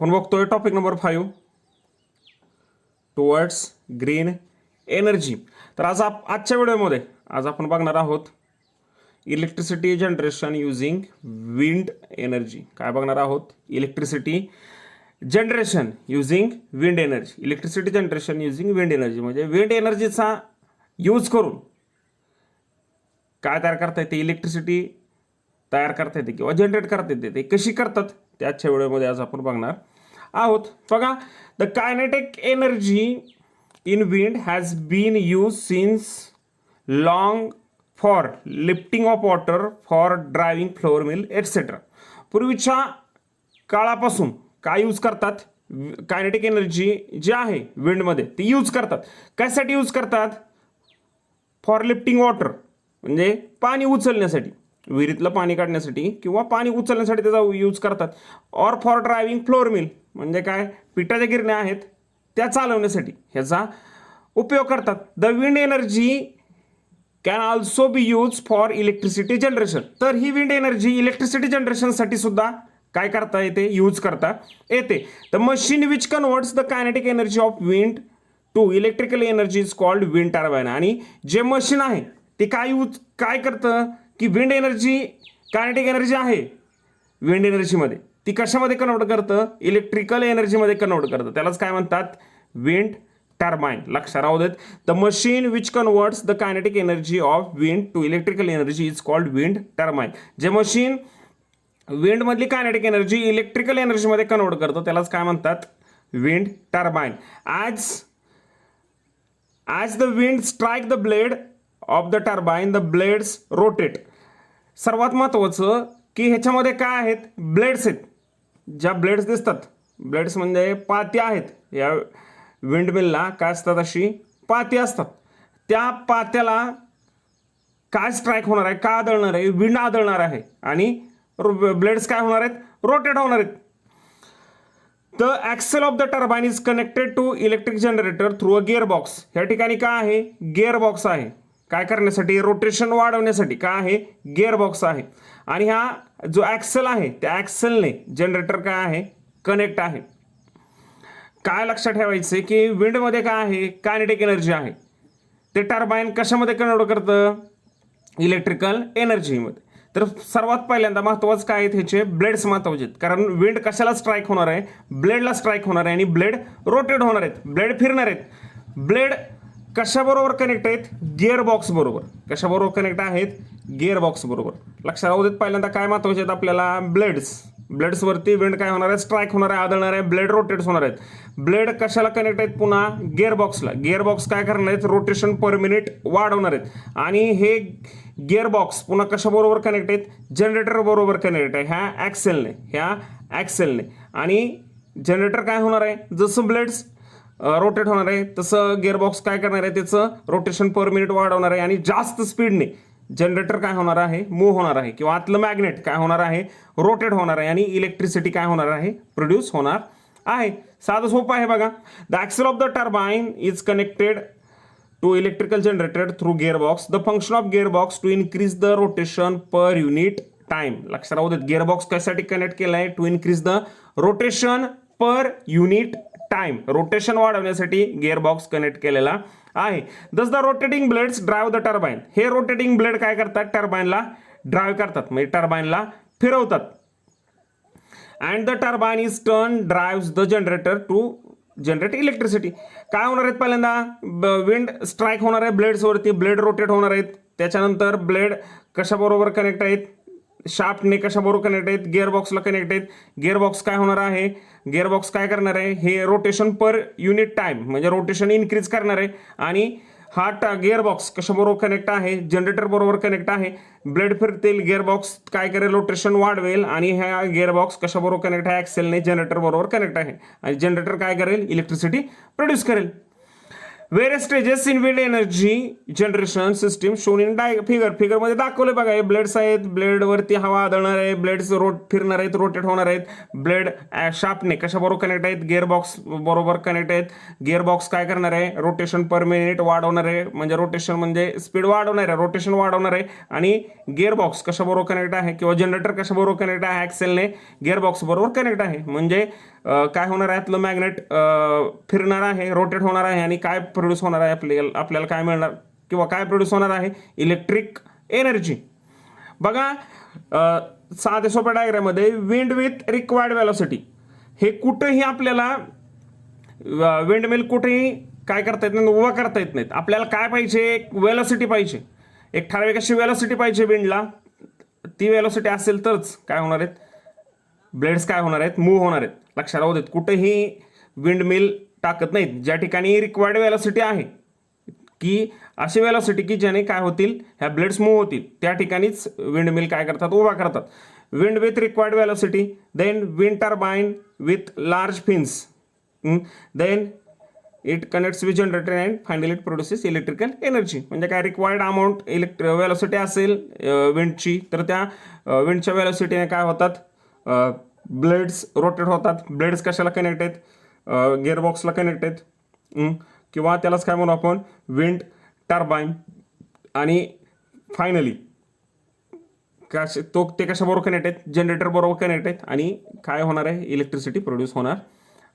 आपण बघतोय topic number 5 towards green energy. तर आजच्या व्हिडिओमध्ये आपण बघणार आहोत electricity generation using wind energy. काय बघणार आहोत? Electricity generation using wind energy. Electricity generation using wind energy म्हणजे विंड एनर्जीचा यूज करून काय तयार करता येते, इलेक्ट्रिसिटी तयार करता येते किंवा जनरेट करता येते, ते कशी करतात ते आजच्या व्हिडिओमध्ये आज आपण बघणार आहोत. बघा, the kinetic energy in wind has been use since long for lifting of water, for driving flour mill etcetera. पूर्वीच्या काळापासून काय यूज करतात? कायनेटिक एनर्जी जी आहे विंडमध्ये ती यूज करतात. कशासाठी यूज करतात? फॉर लिफ्टिंग वॉटर म्हणजे पाणी उचलण्यासाठी, विहिरीतलं पाणी काढण्यासाठी किंवा पाणी उचलण्यासाठी त्याचा यूज करतात. Or for driving flour mill म्हणजे काय, पिठाच्या गिरण्या आहेत त्या चालवण्यासाठी ह्याचा उपयोग करतात. The wind energy can also be use for electricity generation. तर ही विंड एनर्जी इलेक्ट्रिसिटी जनरेशनसाठी सुद्धा काय करता येते, यूज करता येते. The machine which converts the kinetic energy of wind to electrical energy is called wind turbine. आणि जे मशीन आहे ते काय करतं की विंड एनर्जी, कायनेटिक एनर्जी आहे विंड एनर्जीमध्ये, ती कशामध्ये कन्वर्ट करतं? इलेक्ट्रिकल एनर्जीमध्ये कन्वर्ट करतं. त्यालाच काय म्हणतात? Wind turbine. लक्षात राहू देत. The machine which converts the kinetic energy of wind to electrical energy is called wind turbine. जे मशीन विंडमधली कायनेटिक एनर्जी इलेक्ट्रिकल एनर्जीमध्ये कन्वर्ट करतं त्यालाच काय म्हणतात? Wind turbine. As the wind strike the blade of the turbine the blades rotate. सर्वात महत्त्वाचं की ह्याच्यामध्ये काय आहेत? ब्लेड्स आहेत. ज्या ब्लेड्स दिसतात, ब्लेड्स म्हणजे पात्या आहेत. या विंडमिलला काय असतात? अशी पाती असतात. त्या पात्याला काय स्ट्राईक होणार आहे? काय आदळणार आहे? विंड आदळणार आहे आणि ब्लेड्स काय होणार आहेत? रोटेट होणार आहेत. The axle of the turbine is connected to electric generator through a gear box. या ठिकाणी काय आहे? गिअर बॉक्स आहे. काय करण्यासाठी? रोटेशन वाढवण्यासाठी. काय आहे? गिअर बॉक्स आहे. आणि हा जो ॲक्सेल आहे त्या ॲक्सेलने जनरेटर काय आहे? कनेक्ट आहे. काय लक्षात ठेवायचं की विंडमध्ये काय आहे? कायनेटिक एनर्जी आहे. ते टर्बाइन कशामध्ये कन्वर्ट करतं? इलेक्ट्रिकल एनर्जीमध्ये. तर सर्वात पहिल्यांदा महत्त्वाचं काय आहेत? ह्याचे ब्लेड्स महत्त्वाचे आहेत. कारण विंड कशाला स्ट्राईक होणार आहे? ब्लेडला स्ट्राईक होणार आहे आणि ब्लेड रोटेट होणार आहेत, ब्लेड फिरणार आहेत. ब्लेड कशाबरोबर कनेक्ट आहेत? गिअर बॉक्स बरोबर. कशाबरोबर कनेक्ट आहेत? गिअर बॉक्स बरोबर. लक्षात राहू देत. पहिल्यांदा काय महत्त्वाचे आहेत आपल्याला? ब्लेड्सवरती विंड काय होणार आहे? स्ट्राईक होणार आहे, आदळणार आहे, ब्लेड रोटेट्स होणार आहेत. ब्लेड कशाला कनेक्ट आहेत? पुन्हा गिअर बॉक्सला. गिअर बॉक्स काय करणार आहेत? रोटेशन पर मिनिट वाढवणार आहेत. आणि हे गिअर बॉक्स पुन्हा कशाबरोबर कनेक्ट आहेत? जनरेटर बरोबर कनेक्ट आहे, ह्या ॲक्सेलने. आणि जनरेटर काय होणार आहे? जसं ब्लेड्स रोटेट होणार आहे तसं गिअरबॉक्स काय करणार आहे? त्याचं रोटेशन पर मिनिट वाढवणार आहे आणि जास्त स्पीडने जनरेटर काय होणार आहे? मूव्ह होणार आहे किंवा आतलं मॅग्नेट काय होणार आहे? रोटेट होणार आहे आणि इलेक्ट्रिसिटी काय होणार आहे? प्रोड्यूस होणार आहे. साधं सोपं आहे बघा. The axle of the turbine is connected to electrical generator through gearbox. The function of gearbox to increase the rotation per unit time. लक्षात राहू देत. गिअरबॉक्स कशासाठी कनेक्ट केला आहे? To increase the rotation per unit time. Rotation वाढवण्यासाठी gearbox connect केलेला आहे. Thus the rotating blades drive the turbine. हे रोटेटिंग ब्लेड काय करतात? टर्बाइनला ड्राईव्ह करतात, म्हणजे टर्बाइनला फिरवतात. And the turbine is turn drives the generator to generate electricity. काय होणार आहेत? पहिल्यांदा विंड स्ट्राईक होणार आहे ब्लेड्सवरती, ब्लेड रोटेट होणार आहेत. त्याच्यानंतर ब्लेड कशाबरोबर कनेक्ट आहेत? शाफ्टने कशाबरोबर कनेक्ट आहेत? गिअरबॉक्सला कनेक्ट आहेत. गिअरबॉक्स काय होणार आहे? गिअरबॉक्स काय करणार आहे? हे रोटेशन पर युनिट टाइम म्हणजे रोटेशन इन्क्रीज करणार आहे. आणि हा गिअरबॉक्स कशाबरोबर कनेक्ट आहे? जनरेटर बरोबर कनेक्ट आहे. ब्लेड फिरतील, गिअरबॉक्स काय करेल? रोटेशन वाढवेल. आणि ह्या गिअरबॉक्स कशाबरोबर कनेक्ट आहे? ॲक्सेलने जनरेटर बरोबर कनेक्ट आहे. आणि जनरेटर काय करेल? इलेक्ट्रिसिटी प्रोड्यूस करेल. Various stages in wind energy generation system shown in फिगरमध्ये दाखवले बघा. हे ब्लेड्स आहेत, ब्लेडवरती हवा आदळणार आहे, ब्लेड्स फिरणार आहेत, रोटेट होणार आहेत. ब्लेड शार्पने कशाबरोबर कनेक्ट आहेत, गिअरबॉक्स बरोबर कनेक्ट आहेत. गिअरबॉक्स काय करणार आहे, रोटेशन पर मिनिट वाढवणार आहे, म्हणजे रोटेशन म्हणजे स्पीड वाढवणार आहे, रोटेशन वाढवणार आहे. आणि गिअरबॉक्स कशाबरोबर कनेक्ट आहे किंवा जनरेटर कशाबरोबर कनेक्ट आहे, ॲक्सेलने गिअरबॉक्स बरोबर कनेक्ट आहे. म्हणजे काय होणार आहे, आपलं मॅग्नेट फिरणार आहे, रोटेट होणार आहे आणि काय प्रोड्यूस होणार आहे, आपल्याला काय मिळणार किंवा काय प्रोड्यूस होणार आहे, इलेक्ट्रिक एनर्जी. बघा साध्या सोप्या डायग्राममध्ये विंड विथ रिक्वायर्ड वेलोसिटी, हे कुठेही आपल्याला विंड मिल कुठेही काय करता येत नाही, उभा करता येत नाहीत. आपल्याला काय पाहिजे, एक वेलोसिटी पाहिजे, एक ठराविक अशी वेलोसिटी पाहिजे विंडला. ती वेलोसिटी असेल तरच काय होणार आहेत, ब्लेड्स काय होणार आहेत, मूव्ह होणार आहेत. लक्षात राहू देत, कुठेही विंड मिल टाकत नाहीत. ज्या ठिकाणी रिक्वायर्ड वेलोसिटी आहे की अशी वेलोसिटी की ज्याने काय होतील, ह्या ब्लेड्स मूव्ह होतील, त्या ठिकाणीच विंड मिल काय करतात, उभा करतात. Wind with required velocity, then wind turbine with large fins, then it connects with generator and finally it produces electrical energy. म्हणजे काय, रिक्वायर्ड अमाऊंट वेलोसिटी असेल विंडची, तर त्या विंडच्या वेलोसिटीने काय होतात, ब्लेड्स रोटेट होतात. ब्लेड्स कशाला कनेक्ट आहेत, गिअरबॉक्सला कनेक्ट आहेत, किंवा त्यालाच काय म्हणू आपण, विंड टर्बाइन. आणि फायनली ते कशाबरोबर कनेक्ट आहेत, जनरेटर बरोबर कनेक्ट आहेत आणि काय होणार आहे, इलेक्ट्रिसिटी प्रोड्यूस होणार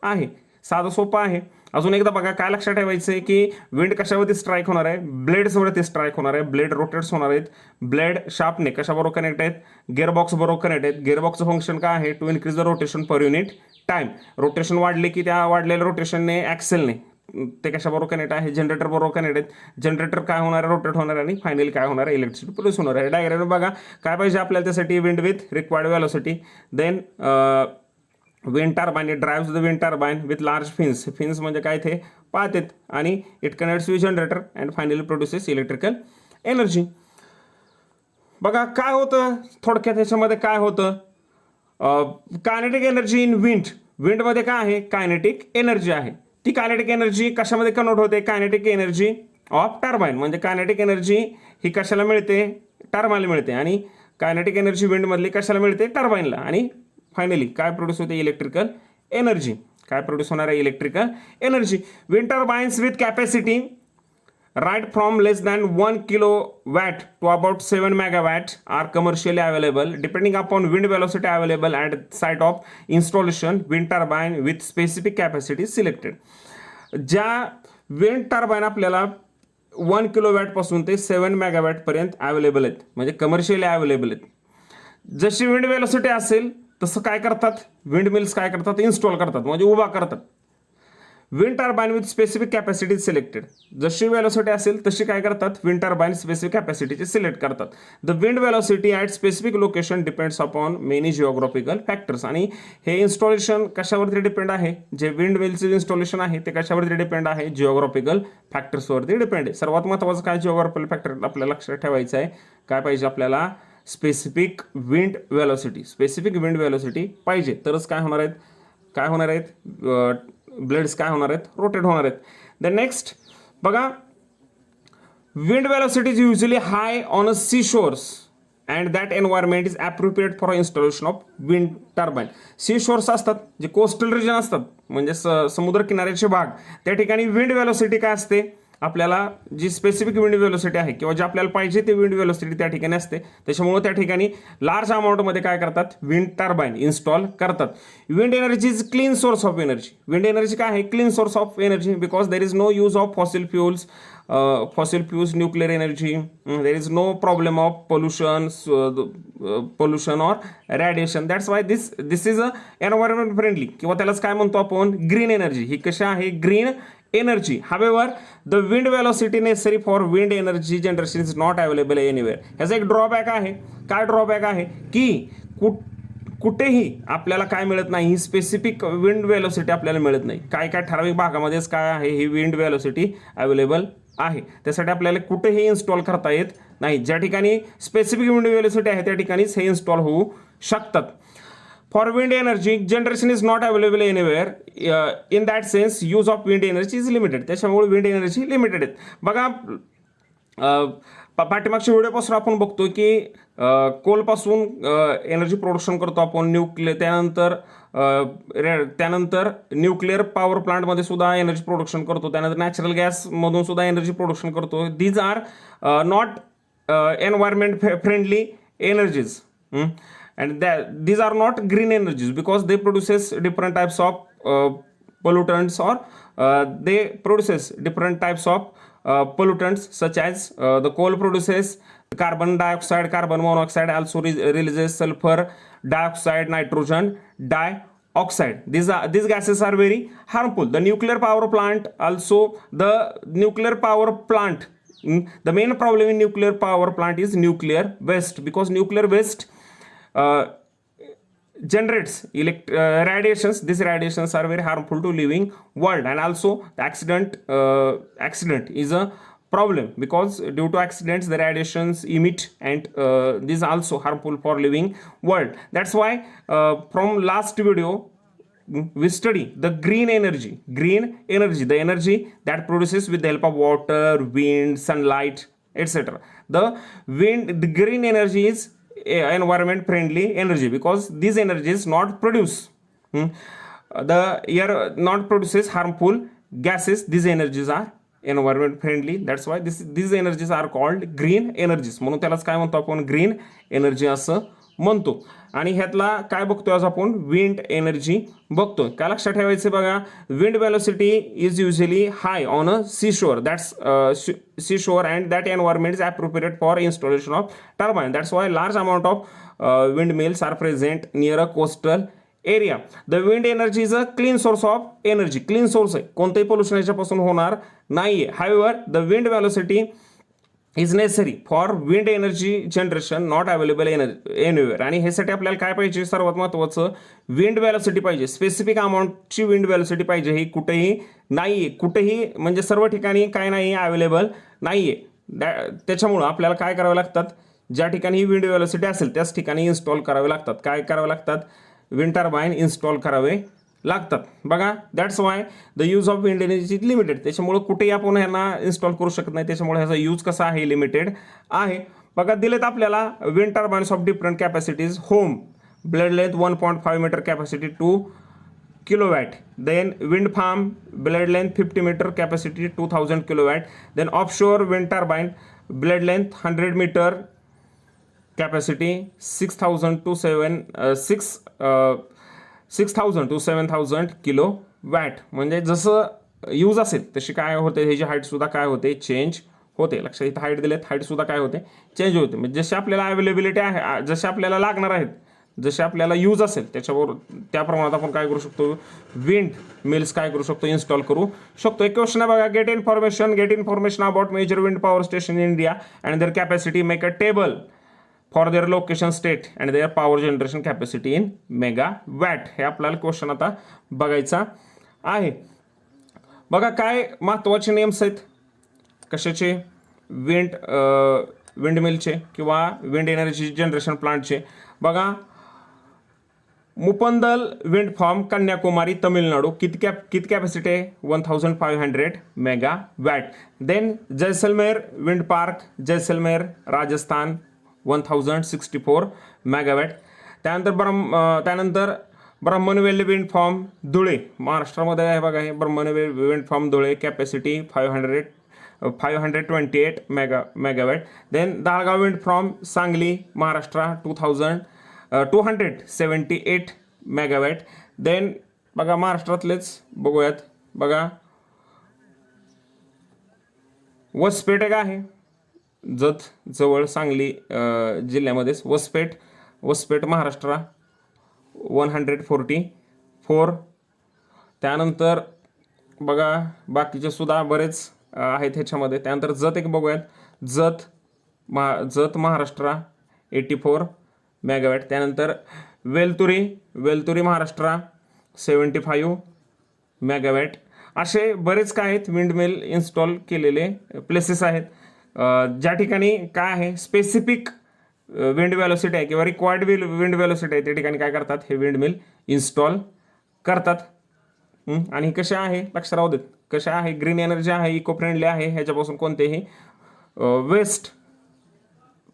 आहे. साधं सोपं आहे. अजून एकदा बघा, काय लक्षात ठेवायचं आहे की विंड कशावरती स्ट्राईक होणार आहे, ब्लेड्सवरती स्ट्राईक होणार आहे. ब्लेड रोटेट्स होणार आहेत. ब्लेड शार्पने कशाबरोबर कनेक्ट आहेत, गिअरबॉक्स बरोबर कनेक्ट आहेत. गिअरबॉक्सचं फंक्शन काय आहे, to increase the rotation per unit time. Rotation वाढले की त्या वाढलेल्या रोटेशनने ॲक्सेलने ते कशाबरोबर कनेक्ट आहे, जनरेटर बरोबर कनेक्ट आहेत. जनरेटर काय होणार आहे, रोटेट होणार आणि फायनली काय होणार आहे, इलेक्ट्रिसिटी प्रोड्यूस होणार आहे. डायग्राम बघा, काय पाहिजे आपल्याला त्यासाठी, wind with required velocity, then wind turbine, it drives the wind turbine with large fins. Fins म्हणजे काय, ते पाहतात. आणि it connects with generator and finally produces electrical energy. बघा काय होतं थोडक्यात, ह्याच्यामध्ये काय होतं, कायनेटिक एनर्जी इन विंड. विंडमध्ये काय आहे, कायनेटिक एनर्जी आहे. ती कायनेटिक एनर्जी कशामध्ये कन्वर्ट होते, कायनेटिक एनर्जी ऑफ टर्बाइन. म्हणजे कायनेटिक एनर्जी ही कशाला मिळते, टर्बाइनला मिळते. आणि कायनेटिक एनर्जी विंडमधली कशाला मिळते, टर्बाइनला. आणि फायनली काय प्रोड्यूस होते, इलेक्ट्रिकल एनर्जी. काय प्रोड्यूस होणार आहे, electrical energy. Wind turbines with capacity right from less than 1 kilowatt to about 7 megawatt are commercially available depending upon wind velocity available at site of installation. Wind turbine with specific capacity selected. ज्या wind turbine आपल्याला 1 kilowatt पासून ते 7 megawatt पर्यंत available आहेत, म्हणजे commercially available आहेत. जशी wind velocity असेल तसं काय करतात, विंड मिल्स काय करतात, इन्स्टॉल करतात, म्हणजे उभा करतात. Wind turbine with specific capacity selected. जशी वेलोसिटी असेल तशी काय करतात, विंड टर्बाइन स्पेसिफिक कॅपॅसिटीची सिलेक्ट करतात. The wind velocity at specific location depends upon many geographical factors. आणि हे इन्स्टॉलेशन कशावरती डिपेंड आहे, जे विंड मिलचे इन्स्टॉलेशन आहे ते कशावरती डिपेंड आहे, जिओग्राफिकल फॅक्टर्सवरती डिपेंड आहे. सर्वात महत्त्वाचं काय, जिओग्राफिकल फॅक्टर आपल्याला लक्षात ठेवायचं आहे. काय पाहिजे आपल्याला, specific wind velocity. Specific wind velocity पाहिजे तरच काय होणार आहेत, काय होणार आहेत, ब्लेड्स काय होणार आहेत, रोटेट होणार आहेत. द नेक्स्ट बघा, wind velocity is usually high on a sea shores and that environment is appropriate for installation of wind turbine. Sea shores असतात, जे कोस्टल रिजन असतात, म्हणजे समुद्र किनाऱ्याचे भाग, त्या ठिकाणी विंड वेलोसिटी काय असते, आपल्याला जी स्पेसिफिक विंड वेलोसिटी आहे किंवा जे आपल्याला पाहिजे ते विंड वेलोसिटी त्या ठिकाणी असते. त्याच्यामुळे त्या ठिकाणी लार्ज अमाऊंटमध्ये काय करतात, विंड टर्बाइन इन्स्टॉल करतात. Wind energy is clean source of energy. Wind energy काय आहे, clean source of energy, because there is no use of fossil fuels, nuclear energy. There is no problem of pollution or radiation. That's why this is a environment friendly, किंवा त्यालाच काय म्हणतो आपण, green energy. ही कशी आहे, green energy. However, the wind velocity necessary for wind energy generation is not available anywhere. ह्याचा एक drawback आहे. काय ड्रॉबॅक आहे की कुठेही आपल्याला काय मिळत नाही, ही स्पेसिफिक विंड वेलोसिटी आपल्याला मिळत नाही. काय काय ठराविक भागामध्येच काय आहे, ही विंड वेलोसिटी अवेलेबल आहे. त्यासाठी आपल्याला कुठेही इन्स्टॉल करता येत नाही. ज्या ठिकाणी स्पेसिफिक विंड वेलोसिटी आहे त्या ठिकाणीच हे इन्स्टॉल होऊ शकतात. For wind energy, generation is not available anywhere. In that sense, use of wind energy is limited. त्याच्यामुळे wind energy limited आहेत. बघा पाठीमागच्या व्हिडिओपासून आपण बघतो की कोलपासून एनर्जी प्रोडक्शन करतो आपण त्यानंतर न्यूक्लिअर पॉवर प्लांटमध्ये सुद्धा एनर्जी प्रोडक्शन करतो, त्यानंतर नॅचरल गॅसमधून सुद्धा एनर्जी प्रोडक्शन करतो. These are not environment friendly energies. And these are not green energies because they produces different types of pollutants, or they produces different types of pollutants, such as the coal produces carbon dioxide, carbon monoxide, also releases sulfur dioxide, nitrogen dioxide. These gases are very harmful. The nuclear power plant also, the main problem in nuclear power plant is nuclear waste, because nuclear waste generates radiations. These radiations are very harmful to living world, and also the accident is a problem, because due to accidents the radiations emit, and this is also harmful for living world. That's why from last video we study the green energy, the energy that produces with the help of water, wind, sunlight, etc. The green energy is environment friendly energy, because these energies not produce the air not produces harmful gases. These energies are environment friendly. That's why these energies are called green energies. म्हणून त्यालाच काय म्हणतो आपण, green energy असं म्हणतो. आणि ह्यातला काय बघतोय आज आपण, विंड एनर्जी बघतोय. काय लक्षात ठेवायचं बघा, wind velocity is usually high on a sea shore, and that environment is appropriate for installation of turbine. That's why large amount of windmills are present near a coastal area. The wind energy is a clean source of energy. Clean source आहे, कोणतेही pollution याच्यापासून होणार नाहीये. However, the wind velocity is necessary for wind energy generation, not available anywhere. आणि ह्यासाठी आपल्याला काय पाहिजे, सर्वात महत्त्वाचं विंड वेलोसिटी पाहिजे. स्पेसिफिक अमाऊंटची विंड वेलोसिटी पाहिजे. ही कुठेही नाहीये, कुठेही म्हणजे सर्व ठिकाणी काय नाही अवेलेबल नाहीये. त्याच्यामुळं आपल्याला काय करावं लागतात, ज्या ठिकाणी ही विंड वेलोसिटी असेल त्याच ठिकाणी इन्स्टॉल करावे लागतात. काय करावे लागतात, विंड टर्बाईन इन्स्टॉल करावे लागतात. बघा, that's why the use of wind energy limited. त्याच्यामुळे कुठेही आपण ह्यांना इन्स्टॉल करू शकत नाही, त्याच्यामुळे ह्याचा यूज कसा आहे, लिमिटेड आहे. बघा, दिलेत आपल्याला wind turbines of different capacities. Home blade length 1.5 metre, capacity 2 kilowatt. Then wind farm blade length 50 metre, capacity 2000 kilowatt. Then offshore wind turbine blade length 100 metre, capacity 6000 to 7000 kilo watt. म्हणजे जसं use असेल तशी काय होते, ह्याची height सुद्धा काय होते, चेंज होते. लक्षात, इथं हाईट दिलेत, हाईट सुद्धा काय होते, चेंज होते. म्हणजे जशी आपल्याला अवेलेबिलिटी आहे, जसे आपल्याला लागणार आहेत, जसे आपल्याला यूज असेल त्याच्याबरोबर त्या प्रमाणात आपण काय करू शकतो, विंड मिल्स काय करू शकतो, इन्स्टॉल करू शकतो. एक क्वेश्चन आहे बघा, get information about major wind power station in India and their capacity, make a table for their location state and their power generation capacity in megawatt. हे आपल्याला क्वेश्चन आता बघायचा आहे. बघा, काय महत्त्वाचे नेम्स आहेत कशाचे, विंड मिलचे किंवा विंड एनर्जी जनरेशन प्लांटचे. बघा, मुपंदल विंड फार्म, कन्याकुमारी, तमिळनाडू. किती कॅपॅसिटी आहे, 1500 megawatt. Then Jaisalmer wind park, Jaisalmer, Rajasthan, 1064 megawatt. त्यानंतर ब्रह्मणवेल विंड फार्म, धुळे, महाराष्ट्रामध्ये आहे बघा. हे Brahmanvel wind farm Dhule, capacity 528 megawatt. Then Dalgaon wind farm, Sangli, Maharashtra, 278 megawatt. Then बघा, महाराष्ट्रातलेच बघूयात. बघा, वसपेट एक आहे, जत जवळ, सांगली जिल्ह्यामध्येच. वसपेट महाराष्ट्र, 144. त्यानंतर बघा, बाकीचे सुद्धा बरेच आहेत ह्याच्यामध्ये. त्यानंतर जत एक बघूयात, जत महाराष्ट्र, 84 मेगावॅट. त्यानंतर वेलतुरी महाराष्ट्र, 75 मेगावॅट. असे बरेच काय आहेत विंडमिल इन्स्टॉल केलेले प्लेसेस आहेत, ज्या ठिकाणी काय आहे, स्पेसिफिक विंड व्हेलोसिटी आहे किंवा रिक्वायर्ड विंड व्हेलोसिटी आहे त्या ठिकाणी काय करतात, हे विंड मिल इन्स्टॉल करतात. आणि कशा आहे लक्षात राहू देत, कशा आहे, ग्रीन एनर्जी आहे, इको फ्रेंडली आहे, ह्याच्यापासून कोणतेही वेस्ट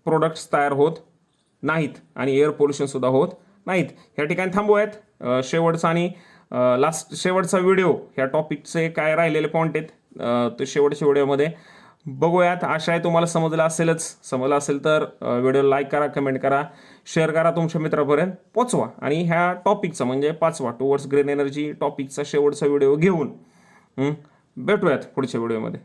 प्रोडक्ट्स तयार होत नाहीत आणि एअर पोल्युशन सुद्धा होत नाहीत. ह्या ठिकाणी थांबूयात. शेवटचा आणि शेवटचा व्हिडिओ ह्या टॉपिकचे काय राहिलेले पॉईंट आहेत ते शेवटच्या व्हिडिओमध्ये बघूयात. आशा आहे तुम्हाला समजलं असेल तर व्हिडिओ लाईक करा, कमेंट करा, शेअर करा, तुमच्या मित्रापर्यंत पोचवा. आणि ह्या टॉपिकचा म्हणजे 5वा टुवर्ड्स ग्रीन एनर्जी टॉपिकचा शेवटचा व्हिडिओ घेऊन भेटूयात पुढच्या व्हिडिओमध्ये.